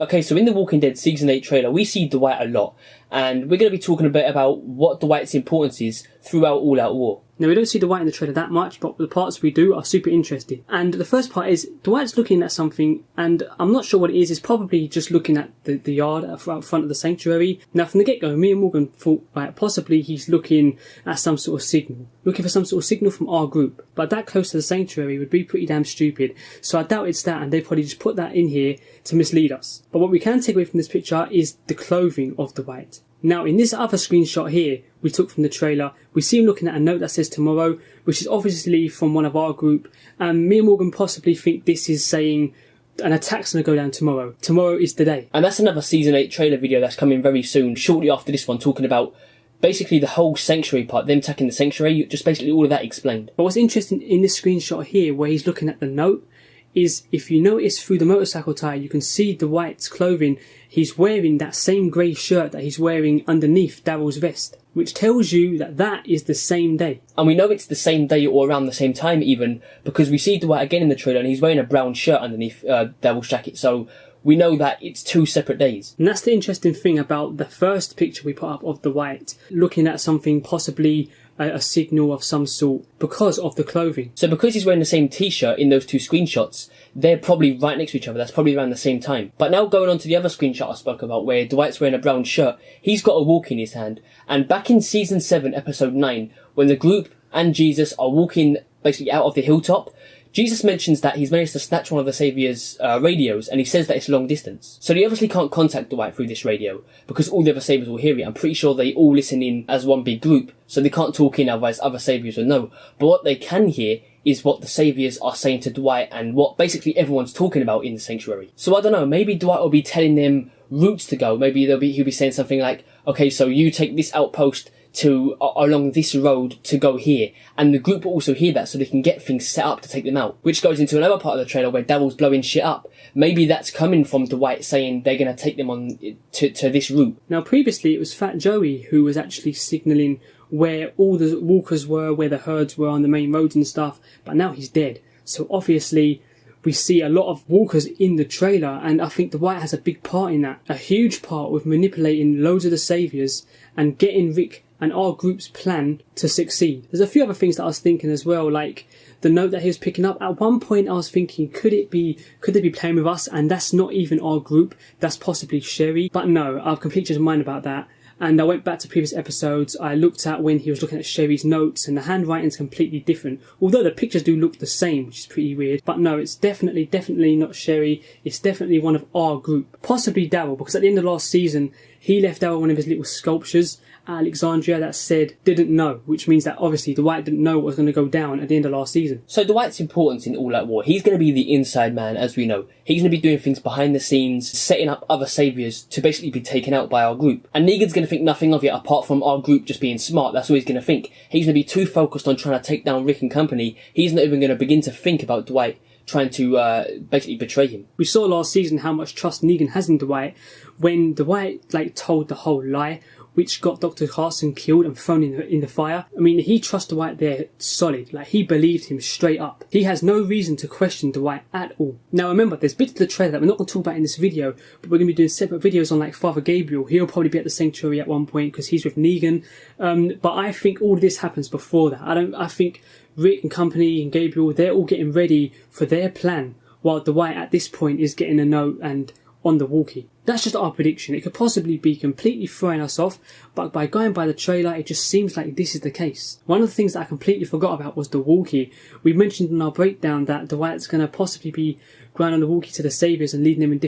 Okay, so in the Walking Dead Season 8 trailer, we see Dwight a lot, and we're going to be talking a bit about what Dwight's importance is throughout All Out War. Now, we don't see Dwight in the trailer that much, but the parts we do are super interesting. And the first part is Dwight's looking at something, and I'm not sure what it is. It's probably just looking at the yard out front of the sanctuary. Now, from the get-go, me and Morgan thought, right, possibly he's looking at some sort of signal. Looking for some sort of signal from our group. But that close to the sanctuary would be pretty damn stupid. So I doubt it's that, and they probably just put that in here to mislead us. But what we can take away from this picture is the clothing of Dwight. Now, in this other screenshot here we took from the trailer, we see him looking at a note that says tomorrow, which is obviously from one of our group, and me and Morgan possibly think this is saying an attack's going to go down tomorrow. Tomorrow is the day. And that's another Season 8 trailer video that's coming very soon, shortly after this one, talking about basically the whole sanctuary part, them attacking the sanctuary, just basically all of that explained. But what's interesting in this screenshot here, where he's looking at the note, is if you notice through the motorcycle tyre, you can see Dwight's clothing. He's wearing that same grey shirt that he's wearing underneath Daryl's vest, which tells you that that is the same day. And we know it's the same day or around the same time even, because we see Dwight again in the trailer and he's wearing a brown shirt underneath Daryl's jacket, so we know that it's 2 separate days. And that's the interesting thing about the first picture we put up of Dwight, looking at something possibly a signal of some sort because of the clothing. So because he's wearing the same t-shirt in those 2 screenshots, they're probably right next to each other. That's probably around the same time. But now going on to the other screenshot I spoke about where Dwight's wearing a brown shirt, he's got a walkie in his hand. And back in Season 7, Episode 9, when the group and Jesus are walking basically out of the hilltop, Jesus mentions that he's managed to snatch one of the Saviour's radios, and he says that it's long distance. So they obviously can't contact Dwight through this radio, because all the other Saviours will hear it. I'm pretty sure they all listen in as one big group, so they can't talk in, otherwise other Saviours will know. But what they can hear is what the Saviours are saying to Dwight, and what basically everyone's talking about in the sanctuary. So I don't know, maybe Dwight will be telling them routes to go. Maybe he'll be saying something like, okay, so you take this outpost to along this road to go here, and the group will also hear that so they can get things set up to take them out, which goes into another part of the trailer where Daryl's blowing shit up. Maybe that's coming from Dwight saying they're going to take them on to this route. Now previously it was Fat Joey who was actually signalling where all the walkers were, where the herds were on the main roads and stuff, but now he's dead. So obviously we see a lot of walkers in the trailer, and I think Dwight has a big part in that. A huge part with manipulating loads of the Saviours and getting Rick and our group's plan to succeed. There's a few other things that I was thinking as well, like the note that he was picking up. At one point I was thinking, could they be playing with us, and that's not even our group, that's possibly Sherry. But no, I've completely changed my mind about that. And I went back to previous episodes, I looked at when he was looking at Sherry's notes, and the handwriting's completely different. Although the pictures do look the same, which is pretty weird. But no, it's definitely not Sherry. It's definitely one of our group. Possibly Daryl, because at the end of last season, he left Daryl one of his little sculptures at Alexandria that said didn't know, which means that obviously Dwight didn't know what was going to go down at the end of last season. So Dwight's importance in All Out War, he's going to be the inside man, as we know. He's going to be doing things behind the scenes, setting up other saviours to basically be taken out by our group. And Negan's going to think nothing of it apart from our group just being smart. That's all he's going to think. He's going to be too focused on trying to take down Rick and company. He's not even going to begin to think about Dwight trying to basically betray him. We saw last season how much trust Negan has in Dwight when Dwight told the whole lie, which got Dr. Carson killed and thrown in the fire. I mean, he trusts Dwight there solid. He believed him straight up. He has no reason to question Dwight at all. Now remember, there's bits of the trailer that we're not going to talk about in this video, but we're going to be doing separate videos on Father Gabriel. He'll probably be at the sanctuary at one point because he's with Negan. But I think all of this happens before that. I think Rick and company and Gabriel, they're all getting ready for their plan, while Dwight at this point is getting a note and on the walkie. That's just our prediction. It could possibly be completely throwing us off, but by going by the trailer, it just seems like this is the case. One of the things that I completely forgot about was the walkie. We mentioned in our breakdown that Dwight's going to possibly be going on the walkie to the Saviours and leading them in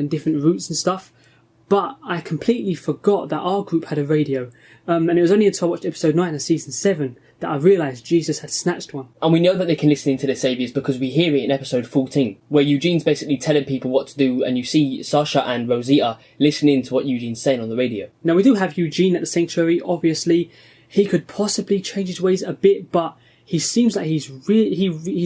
different routes and stuff. But I completely forgot that our group had a radio. And it was only until I watched episode 9 of season 7 that I realised Jesus had snatched one. And we know that they can listen into the Saviours because we hear it in episode 14, where Eugene's basically telling people what to do, and you see Sasha and Rosita listening to what Eugene's saying on the radio. Now we do have Eugene at the sanctuary, obviously. He could possibly change his ways a bit, but he seems like he's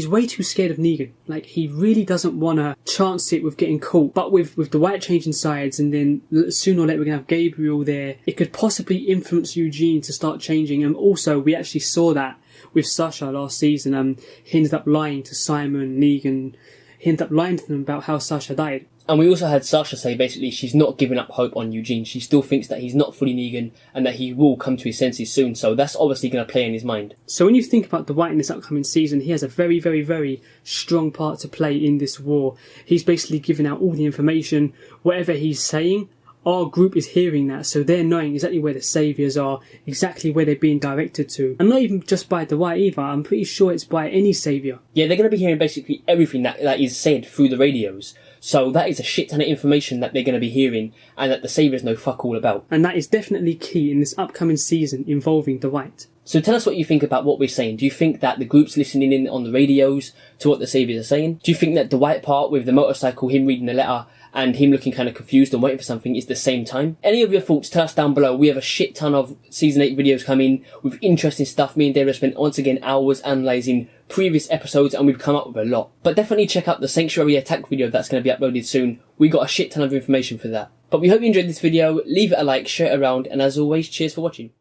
way too scared of Negan. He really doesn't want to chance it with getting caught. But with Dwight changing sides, and then sooner or later we're going to have Gabriel there, it could possibly influence Eugene to start changing. And also, we actually saw that with Sasha last season. He ended up lying to Simon, Negan. He ended up lying to them about how Sasha died. And we also had Sasha say basically she's not giving up hope on Eugene. She still thinks that he's not fully Negan and that he will come to his senses soon. So that's obviously going to play in his mind. So when you think about Dwight in this upcoming season, he has a very, very, very strong part to play in this war. He's basically giving out all the information. Whatever he's saying, our group is hearing that, so they're knowing exactly where the saviors are, exactly where they're being directed to. And not even just by Dwight either, I'm pretty sure it's by any savior. Yeah, they're going to be hearing basically everything that is said through the radios. So that is a shit ton of information that they're going to be hearing and that the saviors know fuck all about. And that is definitely key in this upcoming season involving Dwight. So tell us what you think about what we're saying. Do you think that the group's listening in on the radios to what the saviors are saying? Do you think that the Dwight part with the motorcycle, him reading the letter, and him looking kind of confused and waiting for something is the same time? Any of your thoughts, tell us down below. We have a shit ton of Season 8 videos coming with interesting stuff. Me and David have spent, once again, hours analysing previous episodes and we've come up with a lot. But definitely check out the Sanctuary Attack video that's going to be uploaded soon. We got a shit ton of information for that. But we hope you enjoyed this video. Leave it a like, share it around, and as always, cheers for watching.